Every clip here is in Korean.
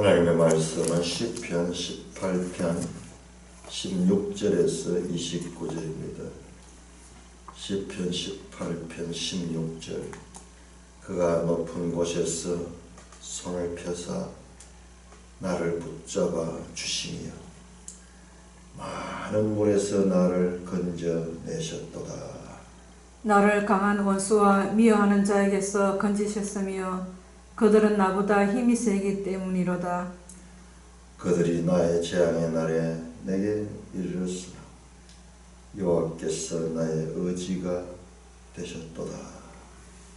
하나님의 말씀은 시편 18편 16절에서 29절입니다. 시편 18편 16절. 그가 높은 곳에서 손을 펴사 나를 붙잡아 주시며 많은 물에서 나를 건져내셨도다. 나를 강한 원수와 미워하는 자에게서 건지셨으며 그들은 나보다 힘이 세기 때문이로다. 그들이 나의 재앙의 날에 내게 이르렀으나 여호와께서 나의 의지가 되셨도다.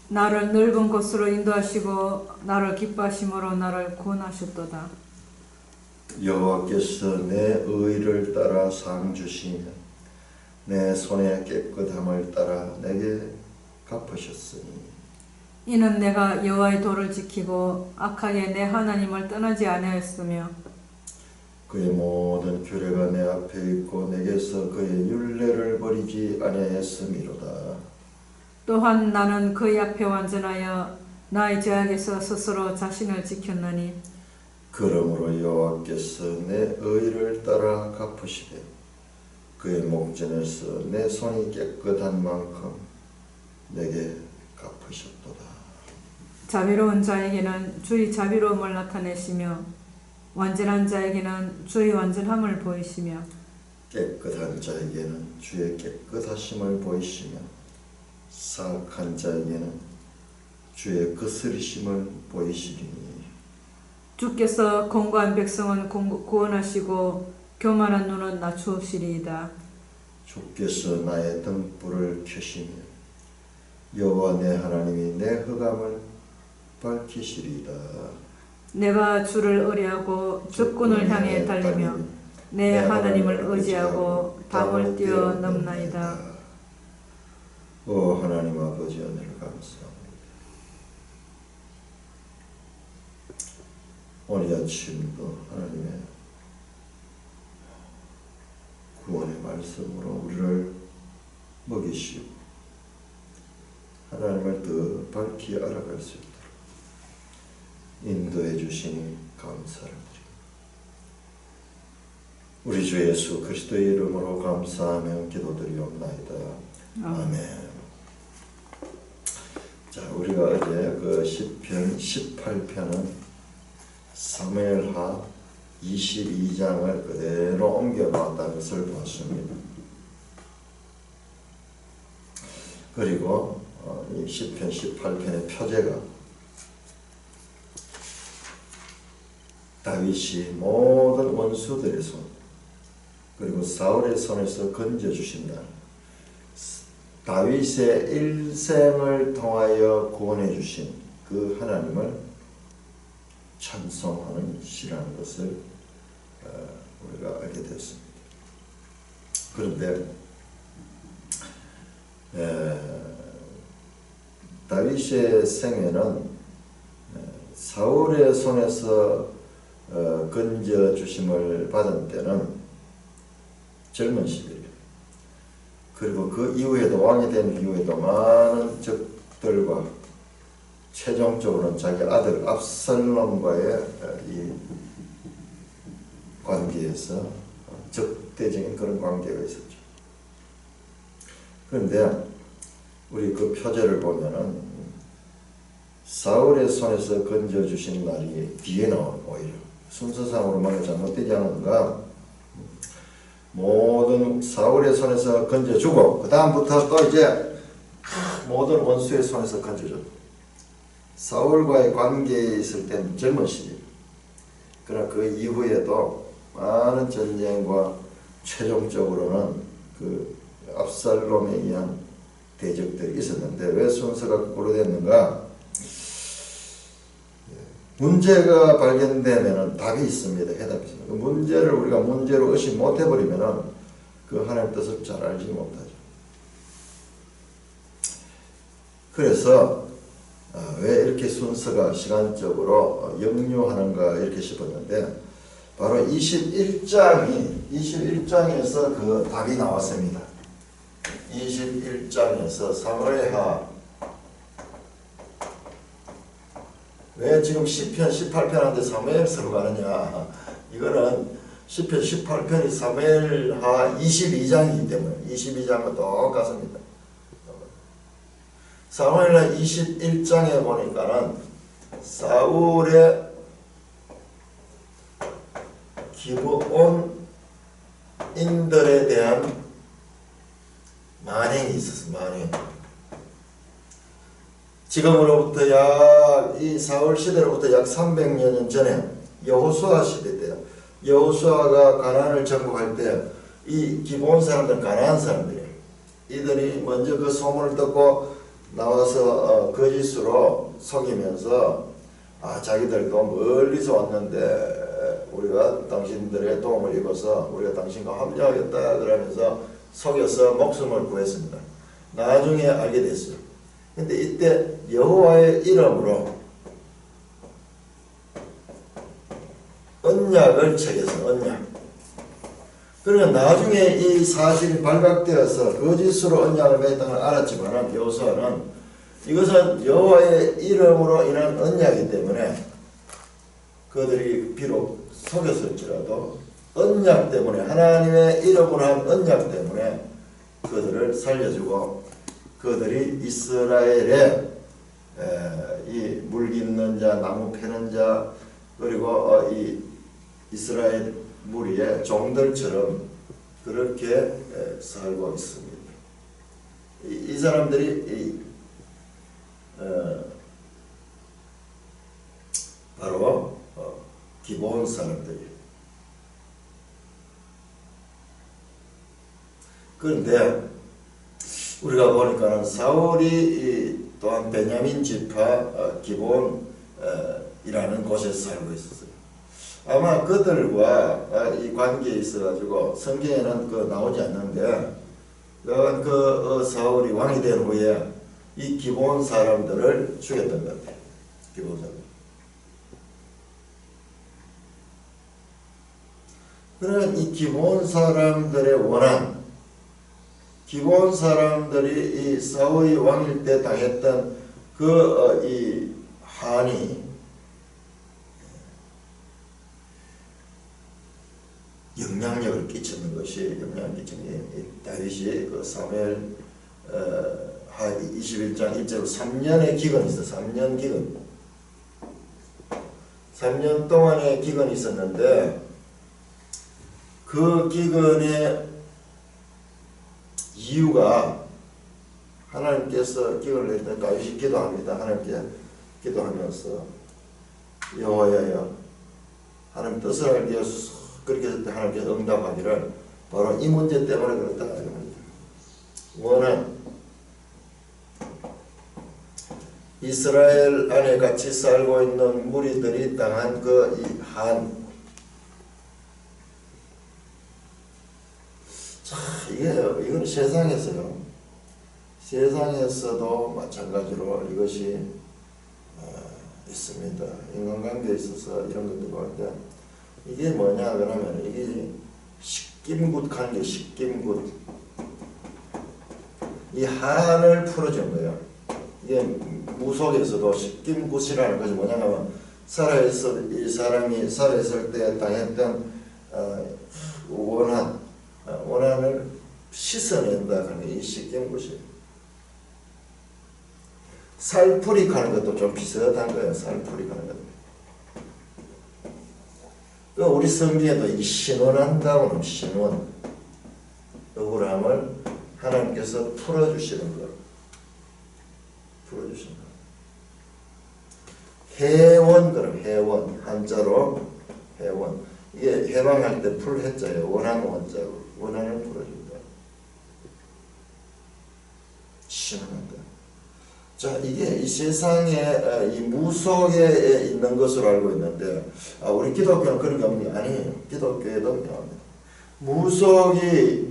나를 넓은 곳으로 인도하시고 나를 기뻐하심으로 나를 구원하셨도다. 여호와께서 내 의를 따라 상 주시며 내 손의 깨끗함을 따라 내게 갚으셨으니 이는 내가 여호와의 도를 지키고 악하게 내 하나님을 떠나지 아니하였으며 그의 모든 규례가 내 앞에 있고 내게서 그의 율례를 버리지 아니하였음이로다. 또한 나는 그의 앞에 완전하여 나의 죄악에서 스스로 자신을 지켰나니 그러므로 여호와께서 내 의를 따라 갚으시되 그의 목전에서 내 손이 깨끗한 만큼 내게 갚으셨도다. 자비로운 자에게는 주의 자비로움을 나타내시며 완전한 자에게는 주의 완전함을 보이시며 깨끗한 자에게는 주의 깨끗하심을 보이시며 사악한 자에게는 주의 거스리심을 보이시리니 주께서 공고한 백성은 구원하시고 교만한 눈은 낮추시리이다. 주께서 나의 등불을 켜시며 여호와 내 하나님이 내 흑암을 밝히시리이다. 내가 주를 의뢰하고 적군을 향해 달리며 내 하나님을 의지하고 담을 뛰어넘나이다. 오 하나님 아버지 은혜를 감사합니다. 오늘 아침도 하나님의 구원의 말씀으로 우리를 먹이시고 하나님을 더 밝히 알아갈 수 있도록 인도해 주시니 감사를 드립니다. 우리 주 예수 그리스도의 이름으로 감사하며 기도드리옵나이다. 아멘. 자, 우리가 어제 그 시편 18편은 사무엘하 22장을 그대로 옮겨놨다는 것을 봤습니다. 그리고 이 시편 18편의 표제가 다윗이 모든 원수들의 손 그리고 사울의 손에서 건져주신다. 다윗의 일생을 통하여 구원해 주신 그 하나님을 찬송하는 시라는 것을 우리가 알게 됐습니다. 그런데 다윗의 생애는 사울의 손에서 건져주심을 받은 때는 젊은 시절이에요. 그리고 그 이후에도 왕이 된 이후에도 많은 적들과 최종적으로는 자기 아들 압살롬과의 이 관계에서 적대적인 그런 관계가 있었죠. 그런데 우리 그 표제를 보면은 사울의 손에서 건져주신 날이 뒤에 나오는 오히려 순서상으로 만약 잘못되지 않은가 모든 사울의 손에서 건져주고 그 다음부터 또 이제 모든 원수의 손에서 건져줬다. 사울과의 관계에 있을 때는 젊은 시절 그러나 그 이후에도 많은 전쟁과 최종적으로는 그 압살롬에 의한 대적들이 있었는데 왜 순서가 거꾸로 됐는가? 문제가 발견되면 답이 있습니다. 해답이 있습니다. 그 문제를 우리가 문제로 의식 못해버리면 그 하나님 뜻을 잘 알지 못하죠. 그래서 왜 이렇게 순서가 시간적으로 역류하는가 이렇게 싶었는데 바로 21장에서 그 답이 나왔습니다. 21장에서 사무엘하 왜 지금 시편 18편한테 사무엘서로 가느냐? 이거는 시편 18편이 사무엘하 22장이기 때문에 22장과 똑같습니다. 사무엘하 21장에 보니까는 사울의 기브온인들에 대한 만행이 있었어. 만행. 지금으로부터 이 사울 시대로부터 약 300년 전에 여호수아 시대 때요. 여호수아가 가나안을 정복할 때 이 기브온 사람들은 가나안 사람들이에요. 이들이 먼저 그 소문을 듣고 나와서 거짓으로 속이면서 자기들도 멀리서 왔는데 우리가 당신들의 도움을 입어서 우리가 당신과 합류하겠다 그러면서 속여서 목숨을 구했습니다. 나중에 알게 됐어요. 근데 이때 여호와의 이름으로 언약을 체결했어요. 언약. 그러면 나중에 이 사실이 발각되어서 거짓으로 언약을 맺었다는 걸 알았지만 여호수아는 이것은 여호와의 이름으로 인한 언약이기 때문에 그들이 비록 속였을지라도 언약 때문에 하나님의 이름으로 한 언약 때문에 그들을 살려주고 그들이 이스라엘의 이 물깃는 자, 나무 패는 자 그리고 이 이스라엘 무리의 종들처럼 그렇게 살고 있습니다. 이 사람들이 바로 기브온 사람들이에요. 그런데 우리가 보니까는 사울이 또한 베냐민 지파 기브온이라는 곳에서 살고 있었어요. 아마 그들과 이 관계에 있어가지고 성경에는 나오지 않는데 사울이 왕이 된 후에 이 기브온 사람들을 죽였던 것 같아요. 기브온 사람들. 그러면 이 기브온 사람들의 원한, 기브온 사람들이 이 사울이 왕일 때 당했던 이 한이 영향력을 끼치는 것이 영향을 끼치는 게 다윗이 사무엘 하 21장 1절로 3년의 기근이 있어. 3년 기근. 3년 동안의 기근이 있었는데 그 기근의 이유가 하나님께서 기근을 낼 때 다윗이 기도합니다. 하나님께 기도하면서 여호와여 하나님 뜻을 알게 하소서. 그렇게 했을 때 하나님께서 응답하기를 바로 이 문제 때문에 그렇다. 원한 이스라엘 안에 같이 살고 있는 무리들이 당한 이 한. 자, 이건 세상에서요. 세상에서도 마찬가지로 이것이 있습니다. 인간관계에 있어서 이런 것도 보는데 이게 뭐냐 그러면 이게 식김굿 관계, 식김굿. 이 한을 풀어준 거예요. 이게 무속에서도 식김굿이라는 것이 뭐냐면 이 사람이 살아있을 때 당했던 원한을 씻어낸다 하는 게 이 식김굿이에요. 살풀이 가는 것도 좀 비슷한 거예요. 살풀이 가는 것도. 우리 성경에도 이 신원한다고는 신원, 억울함을 하나님께서 풀어주시는 것. 풀어주시는 것. 해원, 그럼 해원, 한자로 해원. 이게 해방할 때 풀 해자예요. 원한 원자고. 원한을 풀어준다. 신원한다. 자, 이게 이 세상에 이 무속에 있는 것으로 알고 있는데 우리 기독교는 그런 게 없는 게 아니에요. 기독교에도 나옵니다. 무속이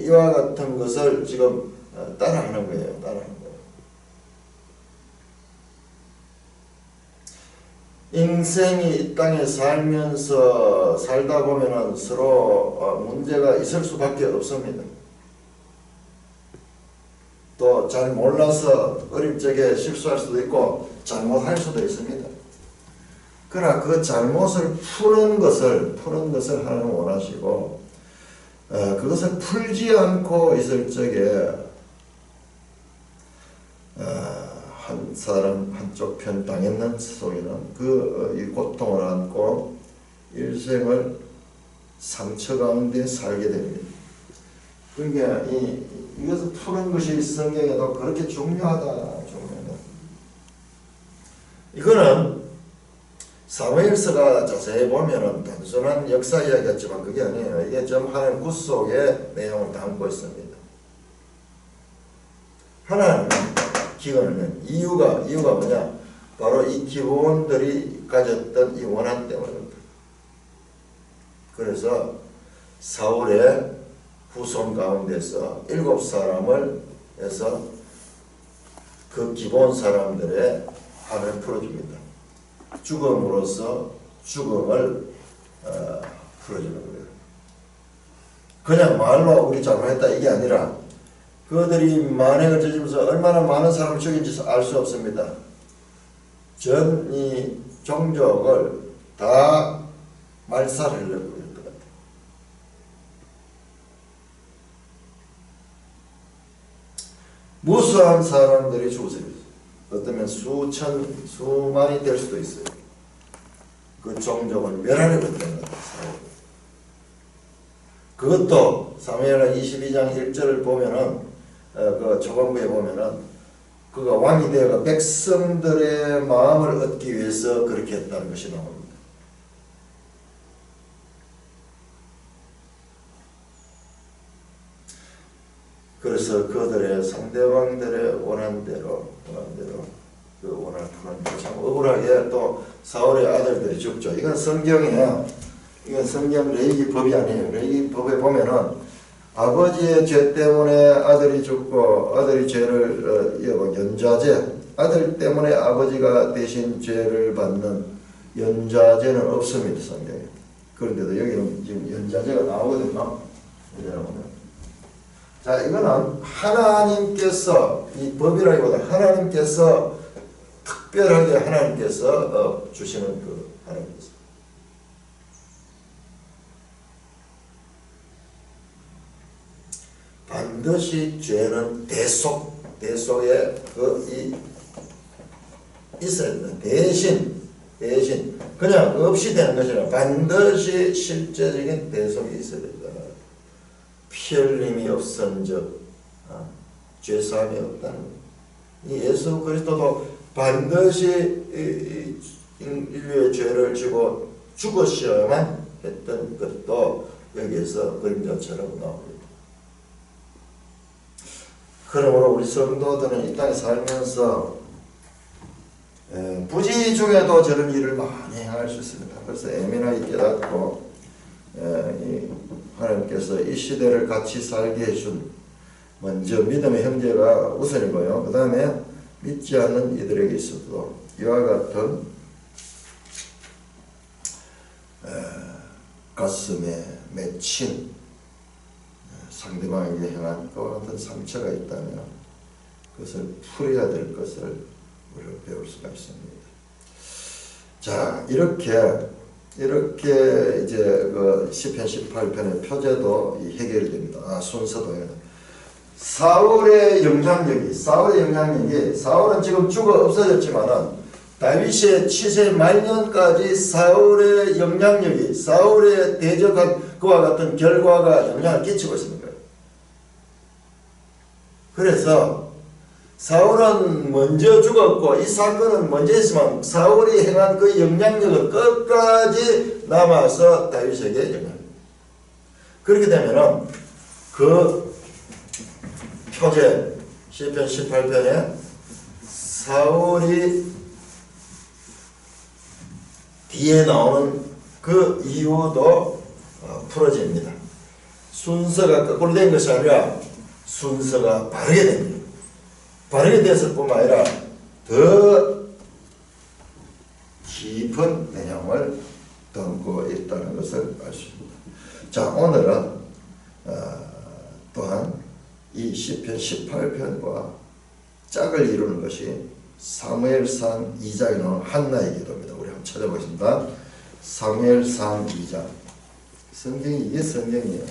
이와 같은 것을 지금 따라하는 거예요. 따라하는 거예요. 인생이 이 땅에 살다 보면은 서로 문제가 있을 수밖에 없습니다. 또 있고 잘 몰라서 어릴 적에 실수할 수도 있고 잘못할 수도 있습니다. 그러나 그 잘못을 푸는 것을 하나님 원하시고 그것을 풀지 않고 있을 적에 한 사람 한쪽 편 당했는 속에는 이 고통을 안고 일생을 상처 가운데 살게 됩니다. 그러니까 이것을 푸는 것이 성경에도 그렇게 중요하다. 이거는 사무엘서가 자세히 보면은 단순한 역사 이야기였지만 그게 아니에요. 이게 좀 하나님 구속의 내용을 담고 있습니다. 하나님 기근을 낸 이유가 뭐냐? 바로 이 기브온들이 가졌던 이 원한 때문입니다. 그래서 사울의 후손 가운데서 7사람을 해서 그 기브온 사람들의 한을 풀어줍니다. 죽음으로써 죽음을 풀어주는 거예요. 그냥 말로 우리 잘못했다 이게 아니라 그들이 만행을 저지르면서 얼마나 많은 사람을 죽인지 알 수 없습니다. 전 이 종족을 다 말살하려고 했던 것 같아요. 무수한 사람들이 죽었어요. 어쩌면 수만이 될 수도 있어요. 그 종족을 멸하려고 했던 것 같아요. 그것도 사무엘하 22장 1절을 보면은 그 초반부에 보면은 그가 왕이 되어가 백성들의 마음을 얻기 위해서 그렇게 했다는 것이 나옵니다. 그래서 그들의 상대방들의 원한대로 그 원한을 푸는 참 억울하게 또 사울의 아들들이 죽죠. 이건 성경이에요. 이건 성경 레위기 법이 아니에요. 레위기 법에 보면은 아버지의 죄 때문에 아들이 죽고 아들이 죄를 연좌제, 아들 때문에 아버지가 대신 죄를 받는 연좌제는 없습니다. 성경에. 그런데도 여기는 지금 연좌제가 나오거든요. 자, 이거는 하나님께서, 이 법이라기보다 하나님께서 특별하게 하나님께서 주시는 그 하나님께서. 반드시 죄는 대속에 있어야 된다. 대신 그냥 없이 되는 것이 아니라 반드시 실제적인 대속이 있어야 된다. 피 흘림이 없은즉 죄사함이 없다는 이 예수 그리스도도 반드시 인류의 죄를 지고 죽으셔야만 했던 것도 여기에서 그림자처럼 나옵니다. 그러므로 우리 성도들은 이 땅에 살면서 부지 중에도 저런 일을 많이 행할 수 있습니다. 그래서 예민하게 깨닫고 하나님께서 이 시대를 같이 살게 해준 먼저 믿음의 형제가 우선이고요. 그 다음에 믿지 않는 이들에게 있어도 이와 같은 가슴에 맺힌 상대방에게 향한 그와 같은 상처가 있다면 그것을 풀어야 될 것을 우리가 배울 수가 있습니다. 자, 이렇게 이제 그 시편 18편의 표제도 해결됩니다. 순서도요. 사울의 영향력이 사울은 지금 죽어 없어졌지만은 다윗의 치세 말년까지 사울의 영향력이 사울의 대적한 그와 같은 결과가 영향을 끼치고 있습니다. 그래서 사울은 먼저 죽었고 이 사건은 먼저 했지만 사울이 행한 그 영향력은 끝까지 남아서 다윗에게 영향. 그렇게 되면은 그 표제 시편 18편에 사울이 뒤에 나오는 그 이유도 풀어집니다. 순서가 거꾸로 된 것이 아니라 순서가 바르게 됩니다. 바르게 됐을 뿐만 아니라 더 깊은 내용을 담고 있다는 것을 알 수 있습니다. 자, 오늘은 또한 이 시편 18편과 짝을 이루는 것이 사무엘상 2장에 나오는 한나의 기도입니다. 우리 한번 찾아보겠습니다. 사무엘상 2장. 성경이 이게 성경이에요.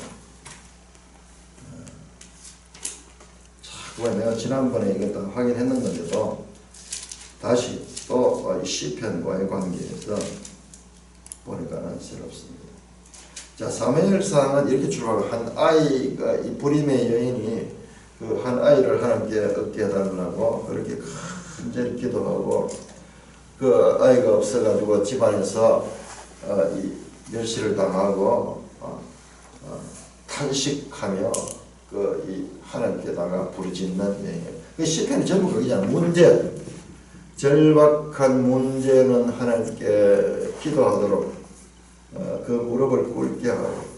자, 내가 지난번에 이거 다 확인했는데도 다시 또 시편과의 관계에서 보니까는 새롭습니다. 자, 사무엘상은 이렇게 출발하고 한 아이가 이 불임의 여인이 그 한 아이를 하나님께 얻게 해달라고 그렇게 간절히 기도하고 그 아이가 없어가지고 집안에서 이 멸시를 당하고 탄식하며 그 이 하나님께다가 부르짖는 여인이에요. 그 시편이 전부 거기잖아요. 문제, 절박한 문제는 하나님께 기도하도록 그 무릎을 꿇게 하고,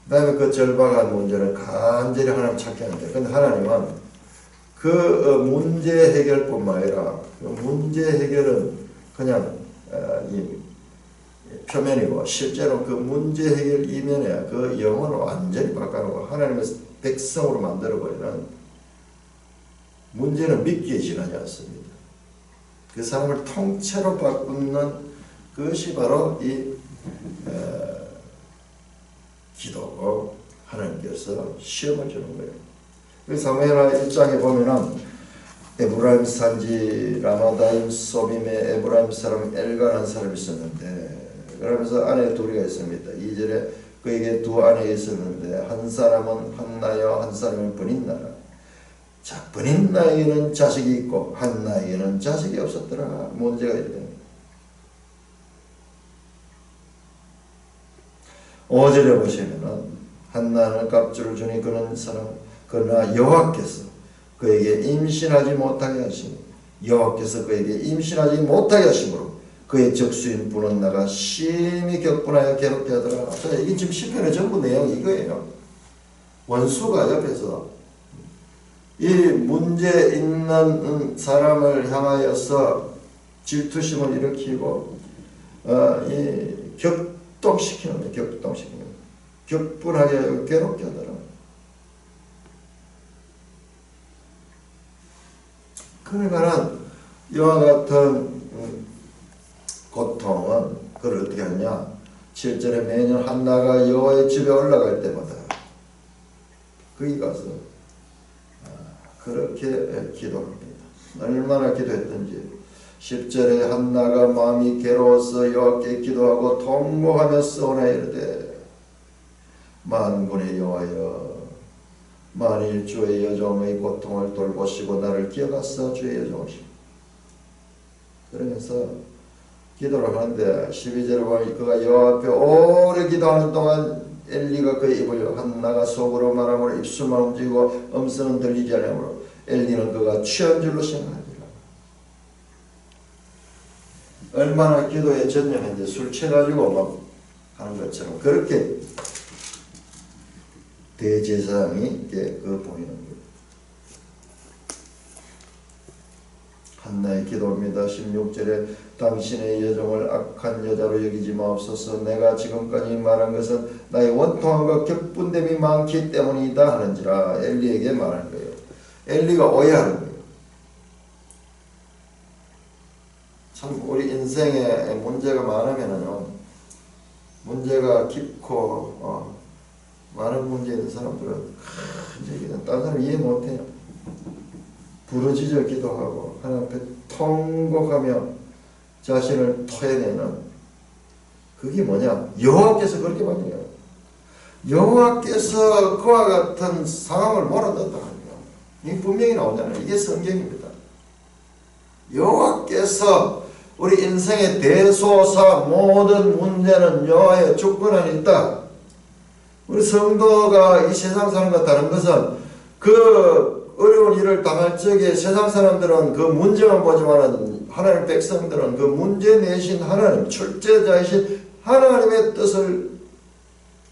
그 다음에 그 절박한 문제는 간절히 하나님 찾게 하는데, 근데 하나님은 그 문제 해결뿐만 아니라 그 문제 해결은 그냥 이 표면이고 실제로 그 문제 해결 이면에 그 영혼을 완전히 바꿔놓고 하나님의 백성으로 만들어버리는, 문제는 믿기에 지나지 않습니다. 그 사람을 통째로 바꾸는 그것이 바로 이 기도고 하나님께서 시험을 주는 거예요. 그 사무엘 1장에 보면은 에브라임 산지 라마다임 소빔에 에브라임 사람 엘가라는 사람이 있었는데, 그러면서 아내 둘이가 있습니다. 2절에 그에게 두 아내가 있었는데 한 사람은 한나여 한 사람은 브닌나라. 자, 브닌나에게는 자식이 있고 한나에게는 자식이 없었더라. 문제가 이렇게 5절에 보시면은 한나는 값줄을 주니 그는 사람, 그러나 여호와께서 그에게 임신하지 못하게 하시니, 여호와께서 그에게 임신하지 못하게 하심으로 그의 적수인 브닌나가 심히 격분하여 괴롭게 하더라. 자, 이게 지금 시편의 전부 내용이 이거예요. 원수가 옆에서 이 문제 있는 사람을 향하여서 질투심을 일으키고 이 격동시키는 거예요. 격동시키는 거예요. 격분하게 괴롭게 하더라. 그러니까는 이와 같은 고통은 그걸 어떻게 하냐? 7절에 매년 한나가 여호와의 집에 올라갈 때마다 거기 가서 그렇게 기도합니다. 얼마나 기도했던지. 10절에 한나가 마음이 괴로워서 여호와께 기도하고 통곡하며 싸우나 이르되, 만군의 여호와여, 만일 주의 여종의 고통을 돌보시고 나를 기억하사 주의 여종이시오. 그러면서 기도를 하는데 12절에 보면 그가 여호와 앞에 오래 기도하는 동안 엘리가 그의 입을 한나가 속으로 말하므로 입술만 움직이고 음성은 들리지 않으므로 엘리는 그가 취한 줄로 생각하니라. 얼마나 기도에 전념했는데 술 취해가지고 막 하는 것처럼 그렇게 대제사장이 그 보이는 거예요. 한나의 기도입니다. 16절에 당신의 여종을 악한 여자로 여기지 마옵소서. 내가 지금까지 말한 것은 나의 원통함과 격분됨이 많기 때문이다 하는지라. 엘리에게 말하는 거예요. 엘리가 오해하는 거예요. 참 우리 인생에 문제가 많으면요, 문제가 깊고 많은 문제 있는 사람들은 이제 다른 사람 이해 못해요. 부르짖어 기도하고 하나님 앞에 통곡하며 자신을 토해내는, 그게 뭐냐? 여호와께서 그렇게 만들어요. 여호와께서 그와 같은 상황을 몰아넣었다 하는 거예요. 이게 분명히 나오잖아요. 이게 성경입니다. 여호와께서 우리 인생의 대소사 모든 문제는 여호와의 주권 안에 있다. 우리 성도가 이 세상 사람과 다른 것은 그 어려운 일을 당할 적에 세상 사람들은 그 문제만 보지만 하나님 백성들은 그 문제 내신 하나님, 출제자이신 하나님의 뜻을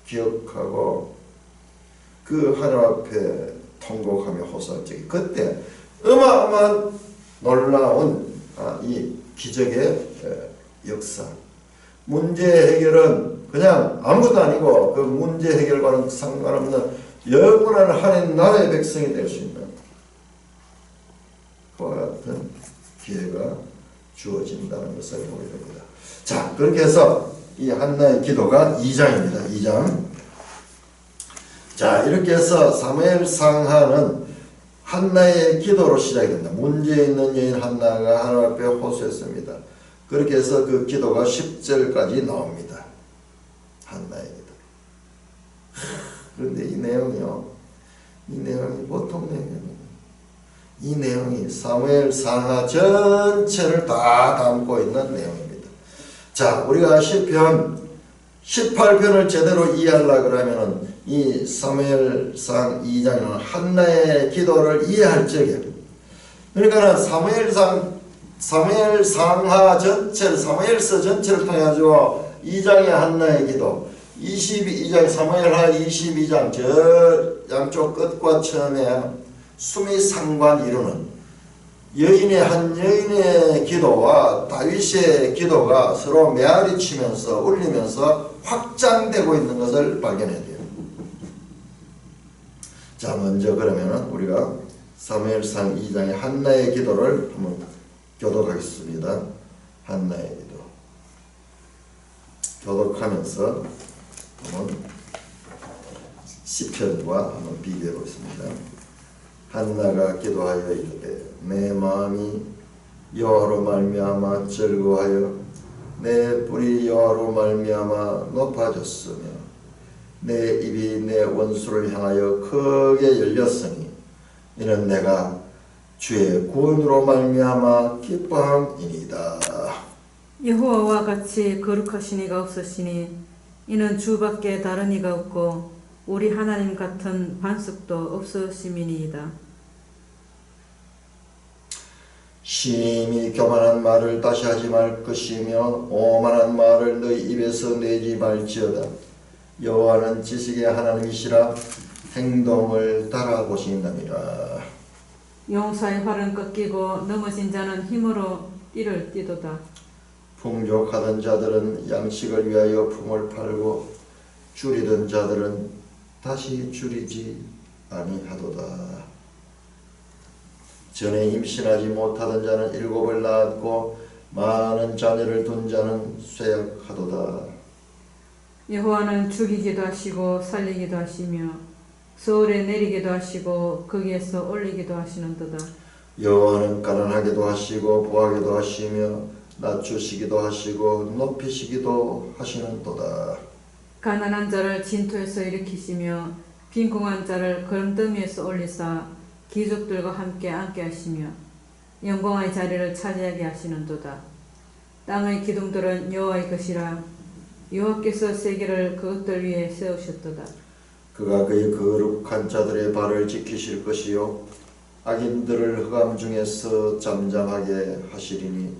기억하고 그 하나님 앞에 통곡하며 호소할 적에 그때 어마어마한 놀라운 이 기적의 역사. 문제 해결은 그냥 아무것도 아니고 그 문제 해결과는 상관없는 영원한 하나님 나라의 백성이 될 수 있는 그와 같은 기회가 주어진다는 것을 보게 됩니다. 자, 그렇게 해서 이 한나의 기도가 2장입니다. 2장. 자, 이렇게 해서 사무엘 상하는 한나의 기도로 시작이 됩니다. 문제 있는 여인 한나가 하나님 앞에 호소했습니다. 그렇게 해서 그 기도가 10절까지 나옵니다. 한나의 기도. 그런데 이 내용이요, 이 내용이 보통 내용이 아닙니다. 이 내용이 사무엘 상하 전체를 다 담고 있는 내용입니다. 자, 우리가 시편 18편을 제대로 이해하려고 그러면은 이 사무엘상 2장에는 한나의 기도를 이해할 적에, 그러니까 사무엘상하 전체를, 사무엘서 전체를 통해 가지고 2장의 한나의 기도, 22장 사무엘하 22장 저 양쪽 끝과 처음에 수미 상관 이루는 한 여인의 기도와 다윗의 기도가 서로 메아리 치면서 울리면서 확장되고 있는 것을 발견해야 돼요. 자, 먼저 그러면은 우리가 사무엘상 2장의 한나의 기도를 한번 교독하겠습니다. 한나의 기도. 교독하면서 한번 시편과 한번 비교해 보겠습니다. 한나가 기도하여 이르되 내 마음이 여호와로 말미암아 즐거워하여 내 뿔이 여호와로 말미암아 높아졌으며 내 입이 내 원수를 향하여 크게 열렸으니 이는 내가 주의 구원으로 말미암아 기뻐함이니이다. 여호와와 같이 거룩하신 이가 없으시니 이는 주밖에 다른 이가 없고 우리 하나님 같은 반석도 없으심이니이다. 심히 교만한 말을 다시 하지 말 것이며 오만한 말을 너희 입에서 내지 말지어다. 여호와는 지식의 하나님이시라 행동을 달아보신다니라. 용사의 활은 꺾이고 넘어진 자는 힘으로 띠를 띠도다. 풍족하던 자들은 양식을 위하여 품을 팔고 줄이던 자들은 다시 줄이지 아니하도다. 전에 임신하지 못하던 자는 7을 낳았고 많은 자녀를 둔 자는 쇠약하도다. 여호와는 죽이기도 하시고 살리기도 하시며 서울에 내리기도 하시고 거기에서 올리기도 하시는도다. 여호와는 가난하게도 하시고 부하게도 하시며 낮추시기도 하시고 높이시기도 하시는도다. 가난한 자를 진토에서 일으키시며 빈궁한 자를 거름더미에서 올리사 귀족들과 함께 앉게 하시며 영광의 자리를 차지하게 하시는도다. 땅의 기둥들은 여호와의 것이라 여호와께서 세계를 그것들 위에 세우셨도다. 그가 그의 거룩한 자들의 발을 지키실 것이요 악인들을 흑암 중에서 잠잠하게 하시리니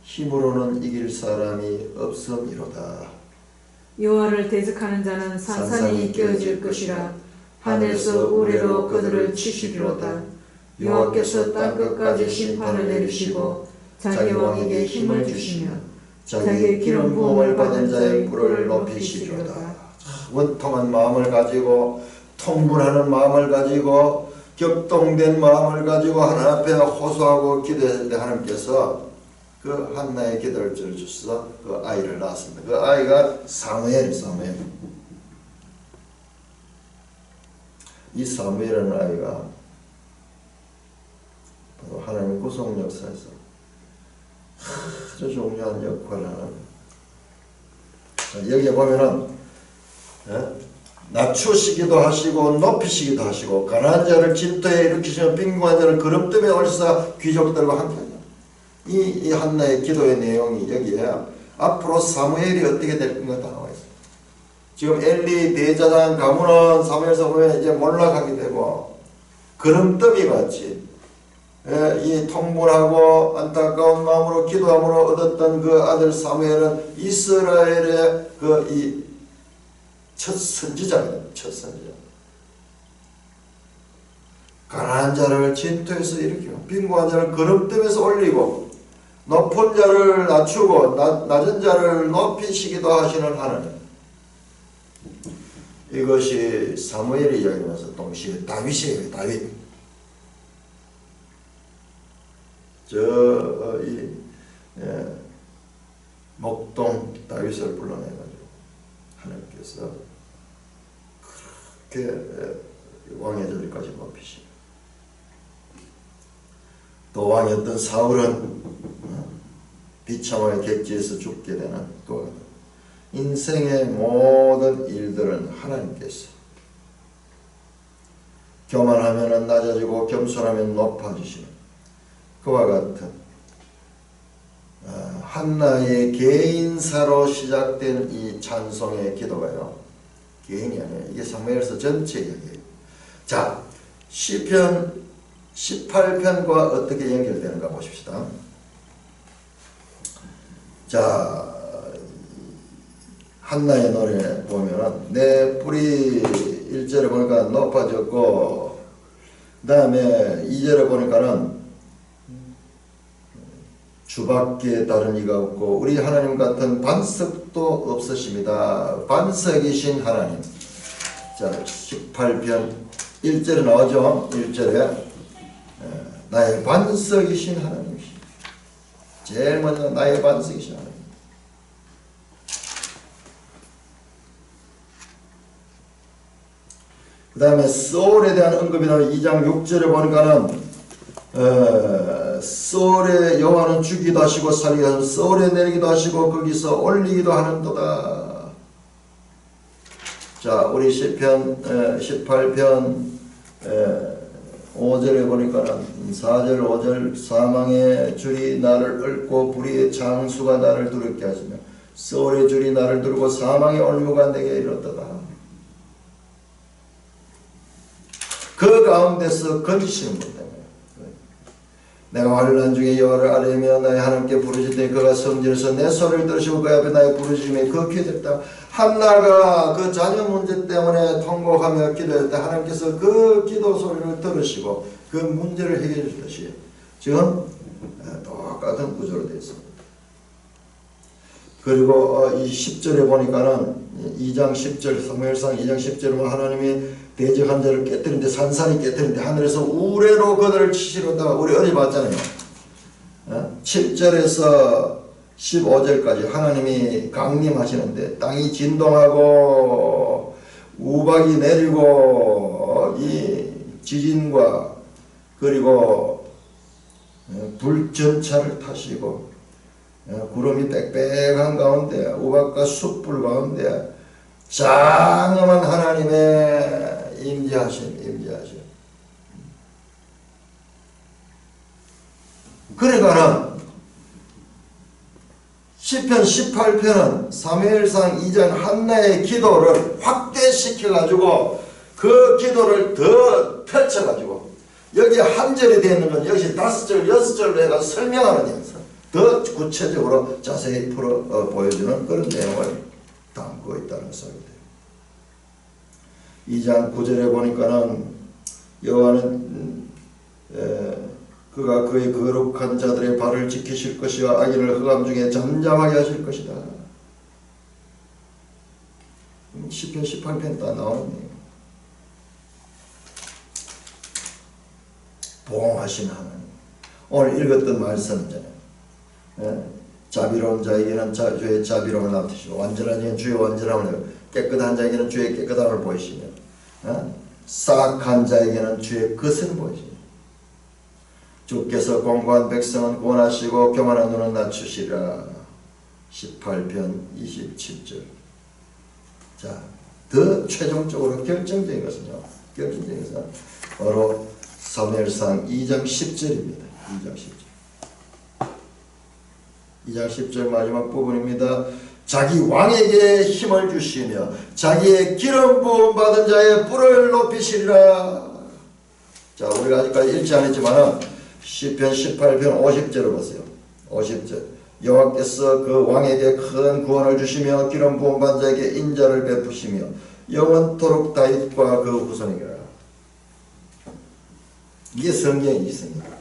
힘으로는 이길 사람이 없음이로다. 여호와를 대적하는 자는 산산이 깨어질 것이라 하늘에서 우레로 그들을 치시리로다. 여호와께서 땅끝까지 심판을 내리시고 자기 왕에게 힘을 주시며 자기의 기름 부음을 받은 자의 뿔을 높이시리로다. 원통한 마음을 가지고 통분하는 마음을 가지고 격동된 마음을 가지고 하나님 앞에 호소하고 기도했을 때 하나님께서 그 한나의 기도를 들어주셔서 그 아이를 낳았습니다. 그 아이가 사무엘. 이 사무엘이라는 아이가 바로 하나님 구속 역사에서 아주 중요한 역할을 하는. 여기에 보면은 낮추시기도 하시고 높이시기도 하시고 가난한 자를 진토에 일으키시며 빈곤한 자를 거름뜸에 올리사 귀족들과 함께. 이 한나의 기도의 내용이 여기에 앞으로 사무엘이 어떻게 될 건가 다 나와 있어요. 지금 엘리 대제사장 가문은 사무엘서 보면 이제 몰락하게 되고 거름더미 같이 이 통분하고 안타까운 마음으로 기도함으로 얻었던 그 아들 사무엘은 이스라엘의 그 이 첫 선지자입니다. 첫 선지자. 가난한 자를 진토에서 일으키고 빈곤한 자를 거름뜸에서 올리고 높은 자를 낮추고 낮은 자를 높이시기도 하시는 하나님. 이것이 사무엘이 이야기하면서 동시에 다윗이에요. 다윗. 이 목동 다윗을 불러내가지고 하나님께서 그렇게 왕의 자리까지 높이시고, 또 왕이었던 사울은 비참하게 객지에서 죽게 되는 또 인생의 모든 일들은 하나님께서 교만하면 낮아지고 겸손하면 높아지시는 그와 같은 한나의 개인사로 시작된 이 찬송의 기도가요, 개인이 아니에요. 이게 사무엘서 전체 이야기예요. 자, 시편 18편과 어떻게 연결되는가 보십시다. 자, 한나의 노래 보면은 내 뿔이 1절에 보니까 높아졌고, 그 다음에 2절에 보니까는 주밖에 다른 이가 없고 우리 하나님 같은 반석도 없으십니다. 반석이신 하나님. 자, 18편 1절에 나오죠. 1절에 나의 반석이신 하나님이시. 제일 먼저 나의 반석이신 하나님. 그 다음에 소울에 대한 언급이 나와 2장 6절에 보니까는 소울에 여호와는 주기도 하시고 살리기도 하시고 소울에 내리기도 하시고 거기서 올리기도 하는도다. 자, 우리 시편 18편 5절에 보니까는 4절 5절 사망의 줄이 나를 얽고 불의의 장수가 나를 두렵게 하시며 소울의 줄이 나를 두르고 사망의 올무가 내게 이르렀도다. 그 가운데서 건지시는 것 때문에 내가 환난 중에 여호와를 아뢰며 나의 하나님께 부르짖더니 그가 성전에서 내 소리를 들으시고 그 앞에 나의 부르짖음이 극히 됐다. 한나가 그 자녀 문제 때문에 통곡하며 기도할 때 하나님께서 그 기도 소리를 들으시고 그 문제를 해결해 주듯이 지금 똑같은 구조로 되어 있습니다. 그리고 이 10절에 보니까는 2장 10절 사무엘상 2장 10절에 하나님이 대적 한 자를 깨뜨리는데 산산이 깨뜨리는데 하늘에서 우레로 그들을 치시로다. 우리 어디 봤잖아요. 7절에서 15절까지 하나님이 강림하시는데 땅이 진동하고 우박이 내리고 이 지진과 그리고 불전차를 타시고 구름이 빽빽한 가운데 우박과 숯불 가운데 장엄한 하나님의 임재하심. 그러니까는 시편 18편은 사무엘상 2장 한나의 기도를 확대시켜가지고 그 기도를 더 펼쳐가지고 여기 한 절이 되어 있는 건 역시 5절, 6절로 해서 설명하는 영상 더 구체적으로 자세히 보여주는 그런 내용을 담고 있다는 소리입니다. 2장 9절에 보니까는 여호와는 그가 그의 거룩한 자들의 발을 지키실 것이와 악인을 흑암 중에 잠잠하게 하실 것이다. 시편 18편 다 나오네요. 보호하신 하나님. 오늘 읽었던 말씀이잖아요. 자비로운 자에게는 주의 자비로움을 나타내시고 완전한 자에게는 주의 완전함을, 깨끗한 자에게는 주의 깨끗함을 보이시며 사악한 자에게는 주의 것을 보이시며 주께서 공고한 백성은 구원하시고 교만한 눈은 낮추시리라. 18편 27절. 자, 더 최종적으로 결정적인 것은요. 바로 사무엘상 2장 10절입니다. 2장 10절. 2장 10절 마지막 부분입니다. 자기 왕에게 힘을 주시며 자기의 기름 부음 받은 자의 뿔을 높이시리라. 자, 우리가 아직까지 읽지 않았지만 시편 18편 50절을 보세요. 50절. 여호와께서 그 왕에게 큰 구원을 주시며 기름 부음 받은 자에게 인자를 베푸시며 영원토록 다윗과 그 후손에게라. 이게 성경의 이성입니다.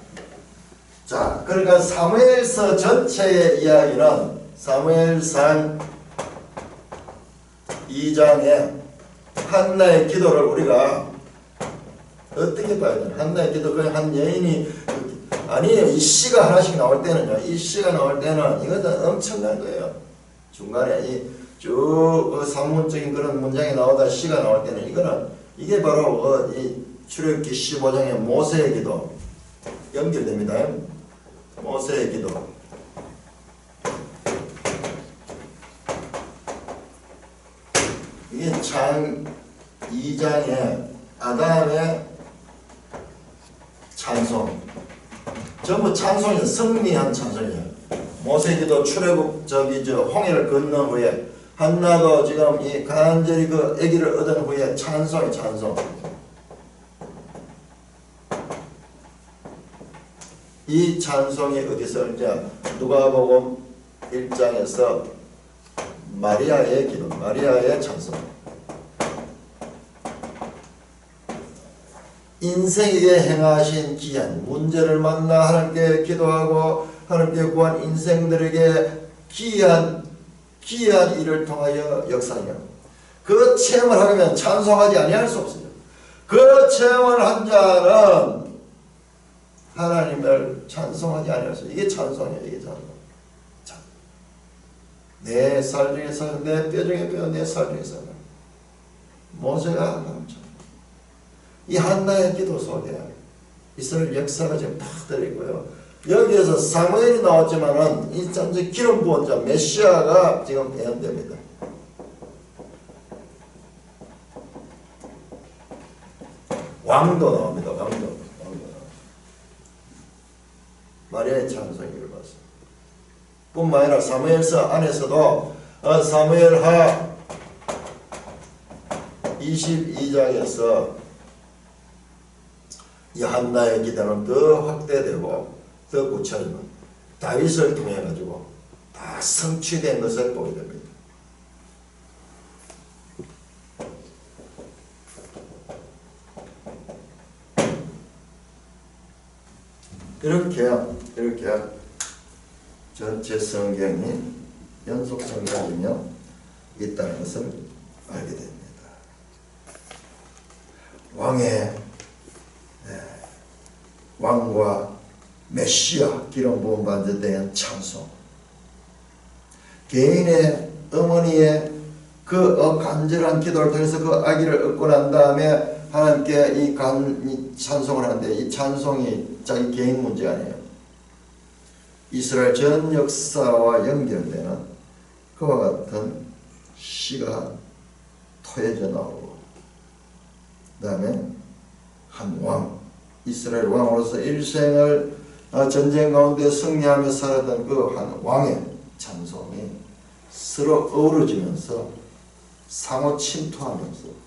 자, 그러니까 사무엘서 전체의 이야기는 사무엘상 2장에 한나의 기도를 우리가 어떻게 봐야 되나? 한나의 기도, 그냥 한 여인이 아니 이 시가 하나씩 나올 때는요. 이 시가 나올 때는 이것은 엄청난 거예요. 중간에 이 쭉 산문적인 그런 문장이 나오다 시가 나올 때는 이게 바로 이 출애굽기 15장의 모세의 기도 연결됩니다. 모세의 기도. 이게 장 2장의 아담의 찬송. 전부 찬송이에요. 승리한 찬송이에요. 모세의 기도 출애굽 홍해를 건넌 후에 한나도 지금 이 간절히 그 아기를 얻은 후에 찬송이 찬송. 이 찬송이 어디서 이제 누가복음 1장에서 마리아의 기도, 마리아의 찬송. 인생에게 행하신 기한 문제를 만나 하나님께 기도하고 하나님께 구한 인생들에게 기이한 일을 통하여 역사하며 그 체험을 하면 찬송하지 아니할 수 없어요. 그 체험을 한 자는 하나님을 찬송하지 아니할 수 없어요. 이게 찬송이에요. 이게 찬송. 내 살 중에서 내 뼈 중에 뼈, 내 살 중에서 모세가 이 한나의 기도 속에 이스라엘 역사가 지금 탁 들어있고요. 여기에서 사무엘이 나왔지만은 이 전체 기름 부은 자 메시아가 지금 예언됩니다. 왕도 나옵니다. 왕도. 마리아의 찬송이를 봤어요. 뿐만 아니라 사무엘서 안에서도 사무엘하 22장에서 이 한나의 기도는 더 확대되고 더 구체적으로 다윗을 통해 가지고 다 성취된 것을 보게 됩니다. 이렇게 전체 성경이 연속 성경이며 있다는 것을 알게 됩니다. 왕과 메시아 기름 부음 받은 데에 대한 찬송. 개인의 어머니의 그 간절한 기도를 통해서 그 아기를 얻고 난 다음에 하나님께 이 찬송을 하는데 이 찬송이 자기 개인 문제 아니에요. 이스라엘 전 역사와 연결되는 그와 같은 시가 토해져 나오고 그 다음에 한 왕, 이스라엘 왕으로서 일생을 전쟁 가운데 승리하며 살았던 그 한 왕의 찬송이 서로 어우러지면서 상호 침투하면서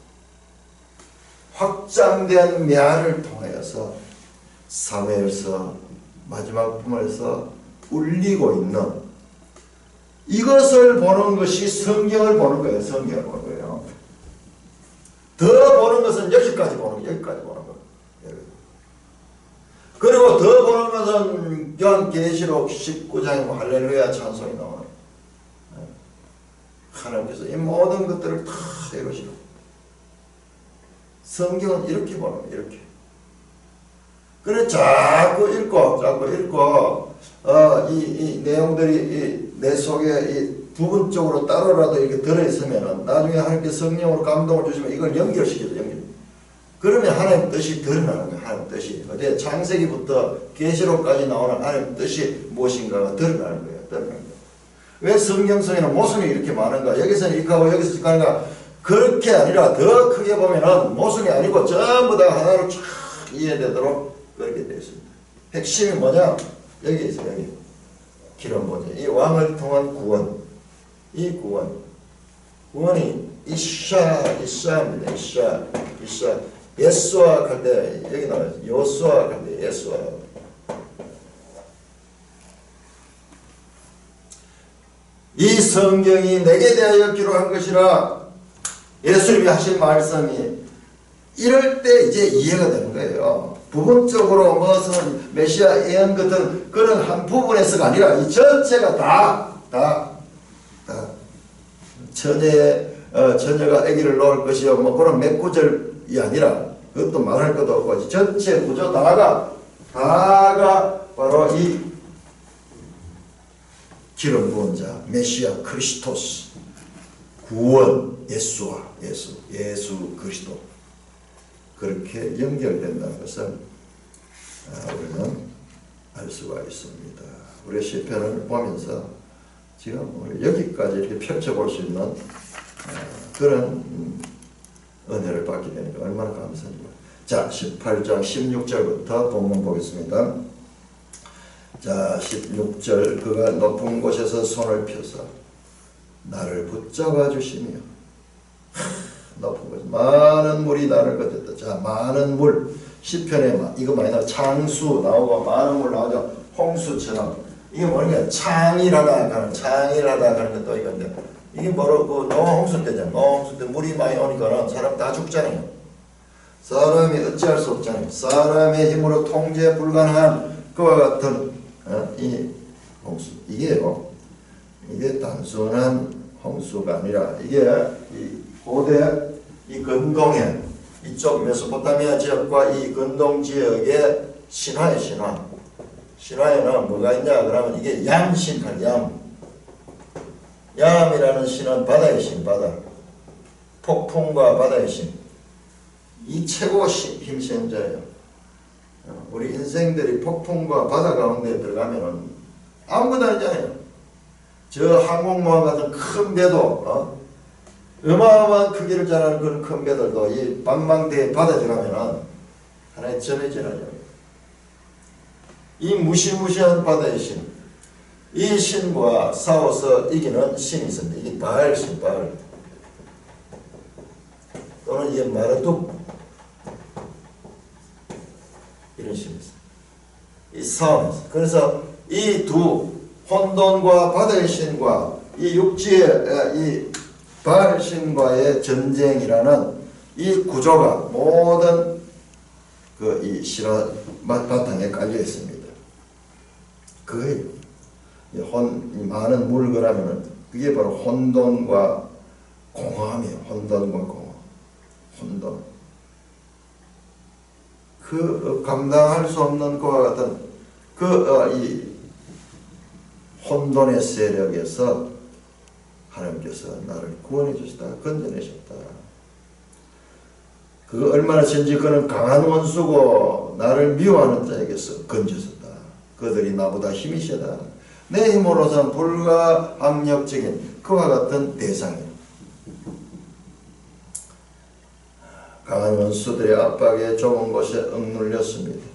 확장된 메아를 통하여서 사무엘서 마지막 부분에서 울리고 있는 이것을 보는 것이 성경을 보는 거예요. 성경을 보는 거예요. 더 보는 것은 여기까지 보는 거예요. 여기까지 보는 거예요. 그리고 더 보는 것은 요한계시록 19장의 할렐루야 찬송이 나와요. 하나님께서 이 모든 것들을 다 이루시고 성경은 이렇게 보는 거예요. 이렇게. 그래 자꾸 읽고 이 내용들이 내 속에 이 부분적으로 따로라도 이렇게 들어있으면 나중에 하나님께 성령으로 감동을 주시면 이걸 연결시켜줘. 그러면 하나님 뜻이 드러나는 거예요. 하나님 뜻이. 어제 창세기부터 계시록까지 나오는 하나님 뜻이 무엇인가가 드러나는 거예요. 드러나는 거예요. 왜 성경 속에는 모순이 이렇게 많은가? 여기서는 이렇게 하고 여기서 이렇게 하는가? 그렇게 아니라 더 크게 보면은 모순이 아니고 전부 다 하나로 쫙 이해되도록 그렇게 되어 있습니다. 핵심이 뭐냐? 여기 있어요. 여기. 기름 부은 자. 이 왕을 통한 구원. 이 구원이 이샤입니다. 이샤. 예수와 할 때 여기 나와요. 요수와 할 때 예수와. 이 성경이 내게 대하여 기록한 것이라 예수님이 하신 말씀이 이럴 때 이제 이해가 되는 거예요. 부분적으로 무슨 메시아 예언 같은 그런 한 부분에서가 아니라 이 전체가 다 처녀가 아기를 낳을 것이요 뭐 그런 몇 구절이 아니라 그것도 말할 것도 없고 전체 구조 다가 바로 이 기름 부은 자 메시아 크리스토스 구원 예수 그리스도 그렇게 연결된다는 것을 우리는 알 수가 있습니다. 우리 시편을 보면서 지금 우리 여기까지 이렇게 펼쳐볼 수 있는 그런 은혜를 받게 되니까 얼마나 감사합니다. 자, 18장 16절부터 본문 보겠습니다. 자, 16절 그가 높은 곳에서 손을 펴서 나를 붙잡아 주시며 높은 곳 많은 물이 나를 걷었다. 자, 많은 물 시편에 이거 많이 나와 창수 나오고 많은 물 나오죠. 홍수처럼 이게 뭐냐 창일하다 가는 것도 이건데 이게 뭐로 그 노아 홍수 때잖아요. 노아 홍수 때 물이 많이 오니까는 사람 다 죽잖아요. 사람이 어찌할 수 없잖아요. 사람의 힘으로 통제 불가능한 그와 같은 이 홍수 이게요. 이게 단순한 홍수가 아니라 이게 이 고대 이 근동에 이쪽 메소포타미아 지역과 이 근동 지역의 신화예요. 신화에는 뭐가 있냐 그러면 이게 양신한 양이라는 신은 바다의 신, 바다 폭풍과 바다의 신 이 최고 힘센 자예요. 우리 인생들이 폭풍과 바다 가운데 들어가면은 아무것도 아니잖아요. 저 항공모함 같은 큰 배도 어마어마한 크기를 자라는 그런 큰 배들도 이 방망대에 바다에 들어가면은 하나의 전해지라요. 이 무시무시한 바다의 신, 이 신과 싸워서 이기는 신이 있습니다. 이게 바알신, 바알 또는 이게 마르뚝 이런 신이 있습니다. 이 싸움에서 그래서 이 두 혼돈과 바다의 신과 이 육지의 이 바알 신과의 전쟁이라는 이 구조가 모든 그 이 신화 바탕에 깔려 있습니다. 그거예요. 많은 물 그러면은 그게 바로 혼돈과 공허함이에요. 혼돈과 공허. 혼돈. 그 감당할 수 없는 그와 같은 이 혼돈의 세력에서 하나님께서 나를 구원해 주시다. 건져내셨다. 그 얼마나 전지 그는 강한 원수고 나를 미워하는 자에게서 건져졌다. 그들이 나보다 힘이 세다. 내 힘으로선 불가항력적인 그와 같은 대상이에요. 강한 원수들의 압박에 좁은 곳에 억눌렸습니다.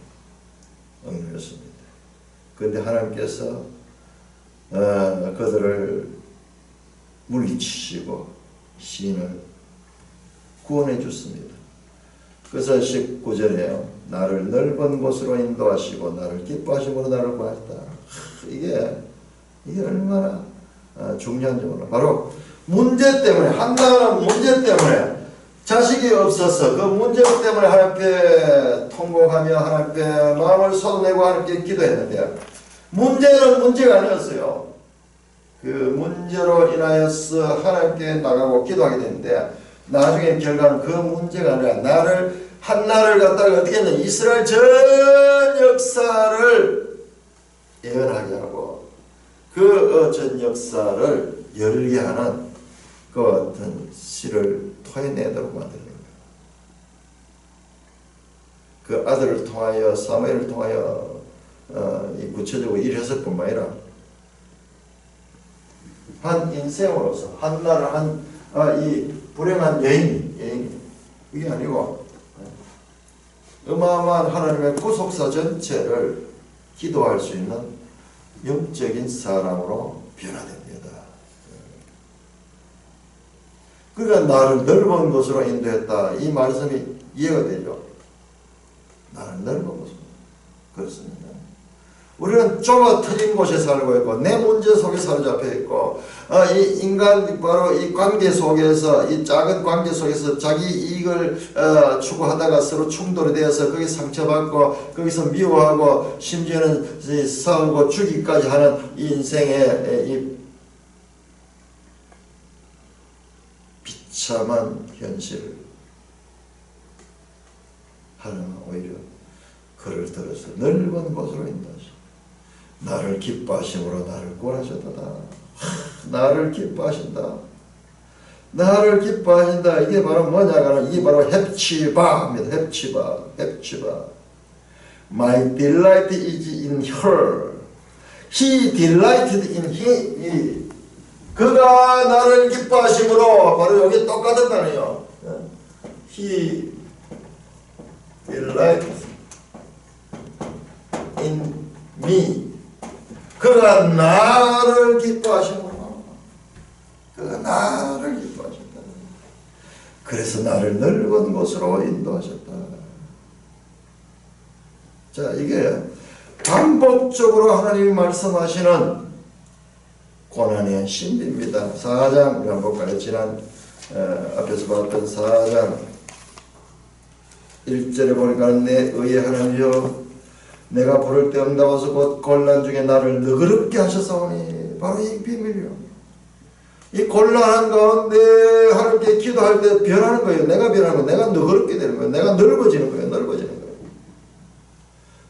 그런데 하나님께서 그들을 물리치시고 시인을 구원해 줬습니다. 그래서 19절에 나를 넓은 곳으로 인도하시고 나를 기뻐하심으로 나를 구하셨다. 이게 얼마나 중요한지 몰라. 바로 문제 때문에 한나라는 문제 때문에 자식이 없어서 그 문제 때문에 하나님께 통곡하며 하나님께 마음을 쏟아내고 하나님께 기도했는데 문제는 문제가 아니었어요. 그 문제로 인하여서 하나님께 나가고 기도하게 되는데 나중에 결과는 그 문제가 아니라 한나를 갖다가 어떻게 했냐 이스라엘 전 역사를 예언하게 하고 그 전 역사를 열게 하는 그 같은 씨를 토해내도록 만드는 거예요. 그 아들을 통하여 사무엘을 통하여 구체적으로 일했을 뿐만 아니라 한 인생으로서 한나를 이 불행한 여인이 이게 아니고 어마어마한 하나님의 구속사 전체를 기도할 수 있는 영적인 사람으로 변화됩니다. 그러니까 나를 넓은 곳으로 인도했다. 이 말씀이 이해가 되죠. 나를 넓은 곳으로. 그렇습니다. 우리는 좁아 터진 곳에 살고 있고 내 문제 속에 사로잡혀 있고 이 인간 바로 이 관계 속에서 이 작은 관계 속에서 자기 이익을 추구하다가 서로 충돌이 되어서 거기 상처받고 거기서 미워하고 심지어는 싸우고 죽이기까지 하는 이 인생의 이 비참한 현실을 하나님은 오히려 그를 들어서 넓은 곳으로 인도하시고 나를 기뻐하심으로 나를 구원하셨도다. 나를 기뻐하신다. 나를 기뻐하신다. 이게 바로 뭐냐? 이게 바로 헵치바입니다. 헵치바. My delight is in her. He delighted in he. 그가 나를 기뻐하심으로 바로 여기 똑같은 단어예요. He delighted in me. 그가 나를 기뻐하심으로. 그가 나를 기뻐하셨다. 그래서 나를 넓은 곳으로 인도하셨다. 자, 이게 반복적으로 하나님이 말씀하시는 고난의 신비입니다. 4장 우리 한번 볼까요? 지난 앞에서 봤던 4장 1절에 보니까 내 의의 하나님이여 내가 부를 때 응답하서 곧 곤란 중에 나를 너그럽게 하셨사오니 바로 이 비밀이요. 이 곤란한 가운데 하나님께 기도할 때 변하는 거예요. 내가 변하는 거예요. 내가 너그럽게 되는 거예요. 내가 넓어지는 거예요.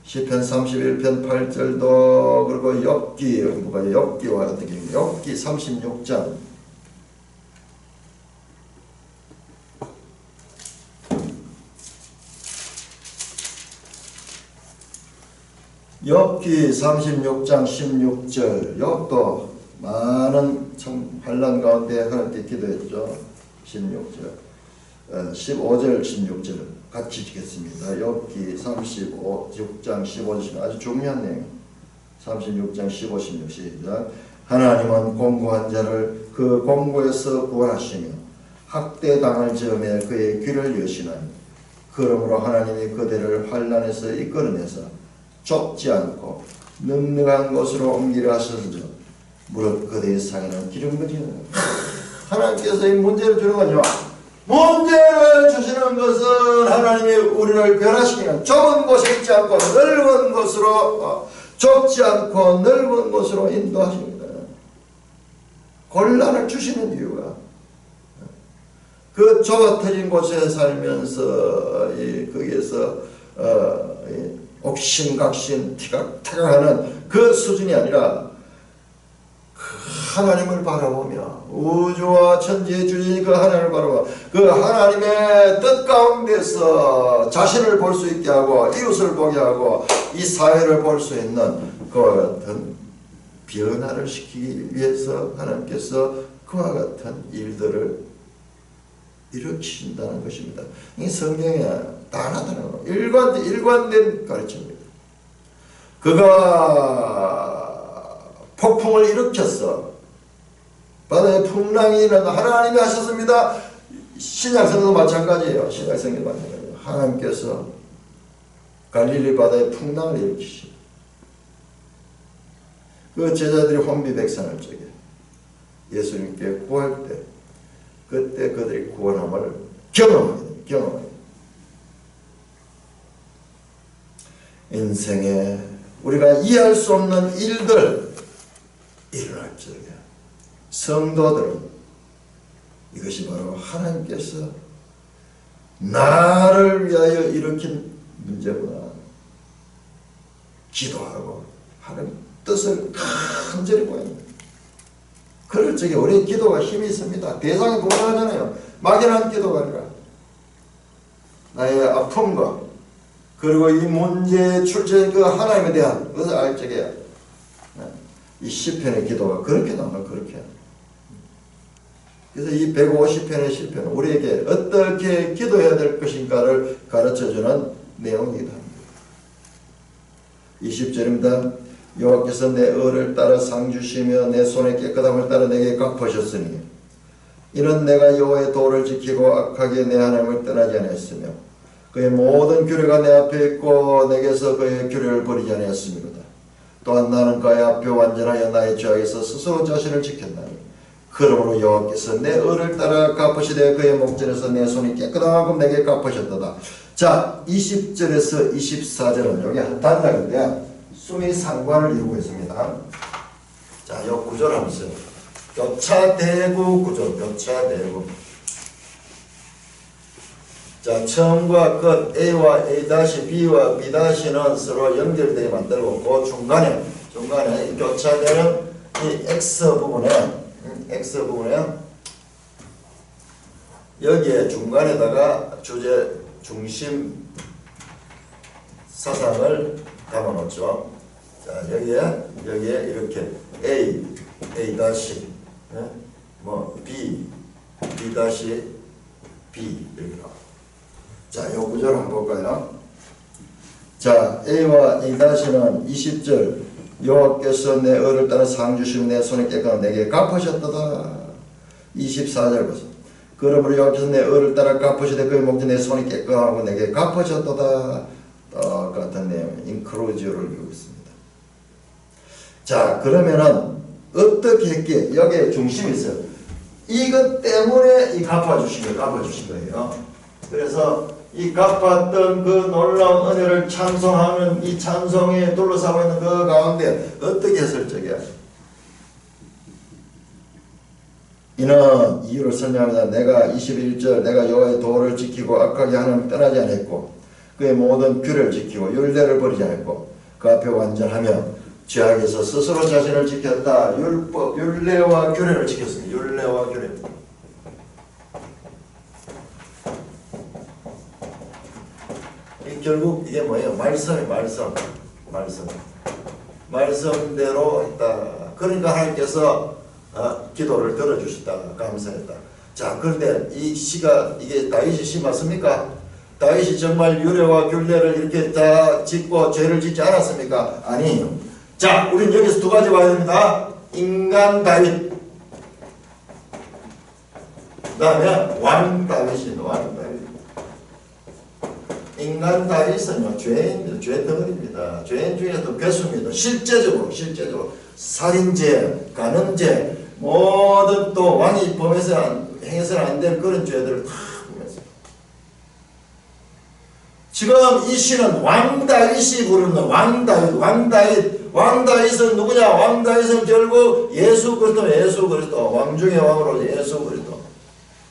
시편 31편 8절도 그리고 욥기와 어떻게 욥기 36장 욥기 36장 16절 욥도 많은 참 환난 가운데 하나님께 기도했죠. 16절 15절 16절 같이 읽겠습니다. 욥기 36장 15절 아주 중요한 내용. 36장 15, 16 시작. 하나님은 공고한 자를 그 공고에서 구원하시며 학대당할 즈음에 그의 귀를 여시나니 그러므로 하나님이 그대를 환난에서 이끌어내서 좁지 않고 넉넉한 곳으로 옮기려 하셨으며 무릇 그대의 상에는 기름부지는 하나님께서 이 문제를 주는 거죠. 문제를 주시는 것은 하나님이 우리를 변화시키는 좁은 곳에 있지 않고 넓은 곳으로 좁지 않고 넓은 곳으로 인도하십니다. 곤란을 주시는 이유가 그 좁아터진 곳에 살면서 거기에서 옥신각신 티각태각하는 그 수준이 아니라 하나님을 바라보며 우주와 천지의 주인 그 하나님을 바라보며 그 하나님의 뜻 가운데서 자신을 볼 수 있게 하고 이웃을 보게 하고 이 사회를 볼 수 있는 그와 같은 변화를 시키기 위해서 하나님께서 그와 같은 일들을 일으키신다는 것입니다. 이 성경에 다 나타나는 일관된 가르침입니다. 그가 폭풍을 일으켰어. 바다에 풍랑이 일어나 하나님이 하셨습니다. 신약성경도 마찬가지예요. 신약성경도 마찬가지예요. 하나님께서 갈릴리 바다에 풍랑을 일으키시고 그 제자들이 혼비백산할 적에 예수님께 구할 때 그때 그들이 구원함을 경험하게 됩니다. 인생에 우리가 이해할 수 없는 일들 일어날 적에 성도들은 이것이 바로 하나님께서 나를 위하여 일으킨 문제구나. 기도하고 하나님 뜻을 간절히 보입니다. 그럴 적에 우리의 기도가 힘이 있습니다. 대상이 분명하잖아요. 막연한 기도가 아니라 나의 아픔과 그리고 이 문제의 출제된 그 하나님에 대한 것을 알 적에 이 시편의 기도가 그렇게 나온다. 그렇게. 그래서 이 150편의 시편은 우리에게 어떻게 기도해야 될 것인가를 가르쳐주는 내용이기도 합니다. 20절입니다. 여호와께서 내 의를 따라 상 주시며 내 손의 깨끗함을 따라 내게 갚으셨으니 이는 내가 여호와의 도를 지키고 악하게 내 하나님을 떠나지 아니했으며 그의 모든 규례가 내 앞에 있고 내게서 그의 규례를 버리지 아니했습니다. 또한 나는 그의 앞에 완전하여 나의 죄악에서 스스로 자신을 지켰나니 그러므로 여호와께서 내 의를 따라 갚으시되 그의 목전에서 내 손이 깨끗하고 내게 갚으셨도다. 자, 20절에서 24절은 여기 한 단락인데 숨이 상관을 이루고 있습니다. 자, 이 구조를 한번 써요. 교차대구 구조, 교차대구. 자, 처음과 끝 A와 A-B와 B-는 서로 연결되게 만들고 그 중간에 중간에 이 교차되는 이 X 부분에 여기에 중간에다가 주제 중심 사상을 담아놓죠. 자, 여기에 이렇게 A 다시, 뭐 B 다시 B 이렇게 나와. 자, 요 구조를 한번 볼까요? 자, A와 A 다시는 20절 여호와께서 내 의를 따라 상 주시고 내 손에 깨끗한 내게 갚으셨도다. 24절 보세요. 그러므로 여호와께서 내 의를 따라 갚으시되 그의 목전 내 손이 깨끗하고 내게 갚으셨도다. 똑같은 내용 인크로지오를 이루고 있습니다. 자, 그러면은 어떻게 했기에 여기에 중심이 있어요. 이것 때문에 이 갚아주신 거예요. 그래서 이 갚았던 그 놀라운 은혜를 찬송하는 이 찬송에 둘러싸고 있는 그 가운데 어떻게 했을 적이야? 이는 이유를 설명합니다. 내가 21절 내가 여호와의 도를 지키고 악하게 하나님을 떠나지 않았고 그의 모든 규례를 지키고 율례를 버리지 않았고 그 앞에 완전하며 죄악에서 스스로 자신을 지켰다. 율례와 규례를 지켰습니다. 율례와 규례. 결국 이게 뭐예요? 말씀대로 했다. 그러니까 하나님께서 기도를 들어주셨다. 감사했다. 자, 그런데 이 시가 이게 다윗의 시 맞습니까? 다윗이 정말 율례와 균례를 이렇게 다 짓고 죄를 짓지 않았습니까? 아니에요. 자, 우린 여기서 두 가지 봐야 됩니다. 인간 다윗, 그 다음에 왕 다윗입니다. 왕 다윗. 인간 다윗은요, 죄인입니다. 죄 덩어리입니다. 죄인 중에도 괴수입니다. 실제적으로 살인죄, 간음죄, 모든 또 왕이 행해서는 안 될 그런 죄들을 다 보면서. 지금 이 시는 왕 다윗이 부르는 왕 다윗은 누구냐? 왕 다윗은 결국 예수 그리스도 왕 중의 왕으로 예수 그리스도.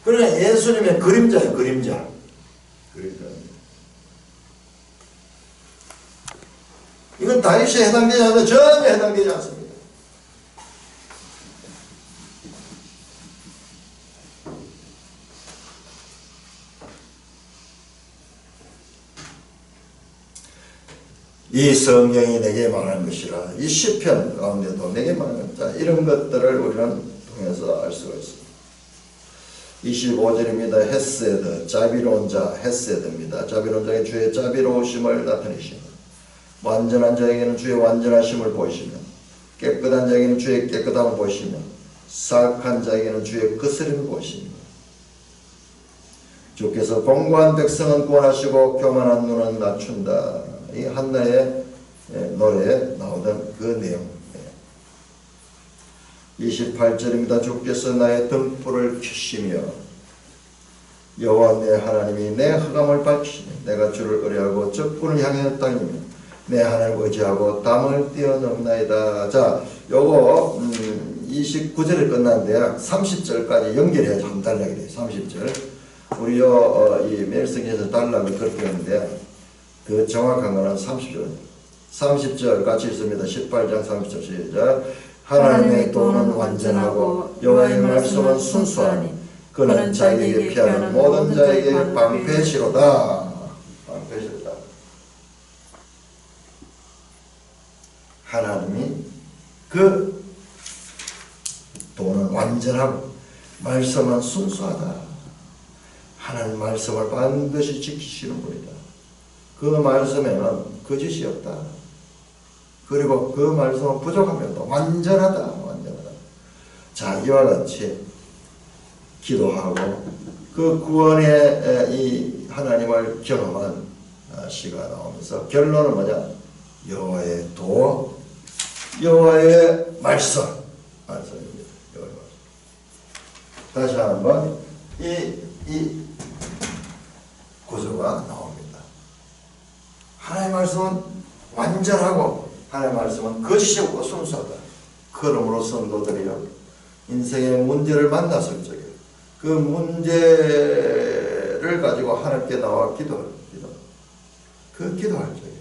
그러나 예수님의 그림자예요. 그림자. 이건 다윗에 해당되지 않는데 전혀 해당되지 않습니다. 이 성경이 내게 말하는 것이라. 이 시편 가운데도 내게 말하는 것. 이런 것들을 우리는 통해서 알 수가 있습니다. 25절입니다. 헤세드, 자비로운 자, 헤세드입니다. 자비로운 자의 주의 자비로우심을 나타내시며 완전한 자에게는 주의 완전하심을 보이시며 깨끗한 자에게는 주의 깨끗함을 보이시며 사악한 자에게는 주의 거스림을 보이시며 주께서 공고한 백성은 구원하시고 교만한 눈은 낮춘다. 이 한나의 노래에 나오던 그 내용. 28절입니다. 주께서 나의 등불을 켜시며 여호와 내 하나님이 내 흑암을 밝히시며 내가 주를 의뢰하고 적군을 향해 땅이며 내 하나님을 의지하고 담을 뛰어넘나이다. 자, 요거 29절에 끝났는데요. 30절까지 연결해야지 한 단락이 돼요. 30절. 우리 이 멜성에서 단락을 그렇게 했는데 그 정확한 거는 30절. 30절 같이 있습니다. 18장 30절 시작. 하나님의 도는 완전하고 여호와의 말씀은 순수하니 그는 자기에게 피하는 모든 자에게 방패시로다. 방패시로다. 하나님이 그 도는 완전하고 말씀은 순수하다. 하나님 말씀을 반드시 지키시는 분이다. 그 말씀에는 거짓이 없다. 그리고 그 말씀은 부족하면 또 완전하다. 자, 이와 같이 기도하고 그 구원의 이 하나님을 경험한 시가 나오면서 결론은 뭐냐? 여호와의 도, 여호와의 말씀입니다. 여호와의 말씀. 다시 한번 이 구조가 나옵니다. 하나님의 말씀은 완전하고 하나님의 말씀은 거짓이 없고 순수하다. 그러므로 성도들이요, 인생의 문제를 만났을 적에 그 문제를 가지고 하나님께 나와 기도할 적에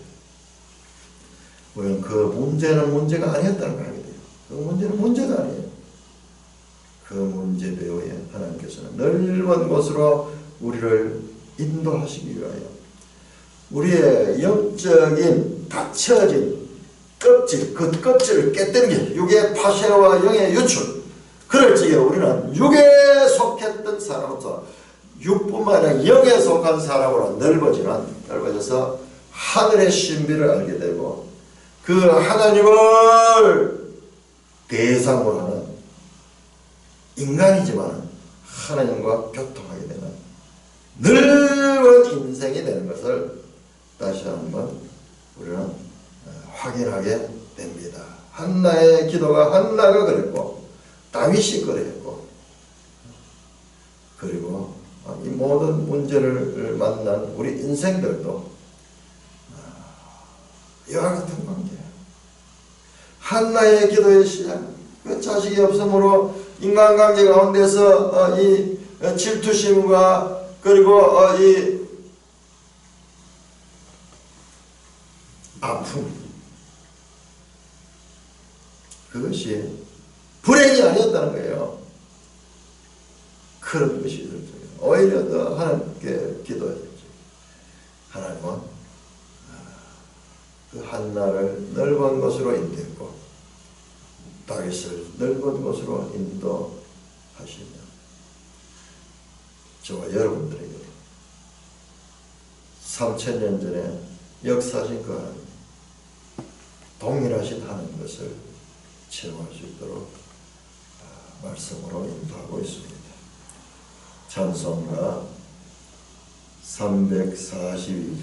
우리는 그 문제는 문제가 아니었다는 걸 알게 돼요. 그 문제는 문제가 아니에요. 그 문제 배후에 하나님께서는 넓은 곳으로 우리를 인도하시기 위하여 우리의 영적인 닫혀진 껍질, 그 껍질을 깨뜨는 게 육의 파쇄와 영의 유출. 그럴 적에 우리는 육에 속했던 사람으로서 육뿐만 아니라 영에 속한 사람으로 넓어져서 하늘의 신비를 알게 되고 그 하나님을 대상으로 하는 인간이지만 하나님과 교통하게 되는 넓은 인생이 되는 것을 다시 한번 우리는 확인하게 됩니다. 한나의 기도가 한나가 그랬고 다윗이 그랬고 그리고 이 모든 문제를 만난 우리 인생들도 이와 같은 관계예요. 한나의 기도의 시작, 그 자식이 없으므로 인간관계 가운데서 이 질투심과 그리고 이 아픔, 그것이 불행이 아니었다는 거예요. 그런 것이 있을 적에 오히려 더 하나님께 기도했죠. 하나님은 그 한나를 넓은 곳으로 인도했고 다윗을 넓은 곳으로 인도하시며 저와 여러분들에게 3000년 전에 역사하신 그 하나님, 동일하신 하나님 것을 체험할 수 있도록 말씀으로 인도하고 있습니다. 찬송가 342절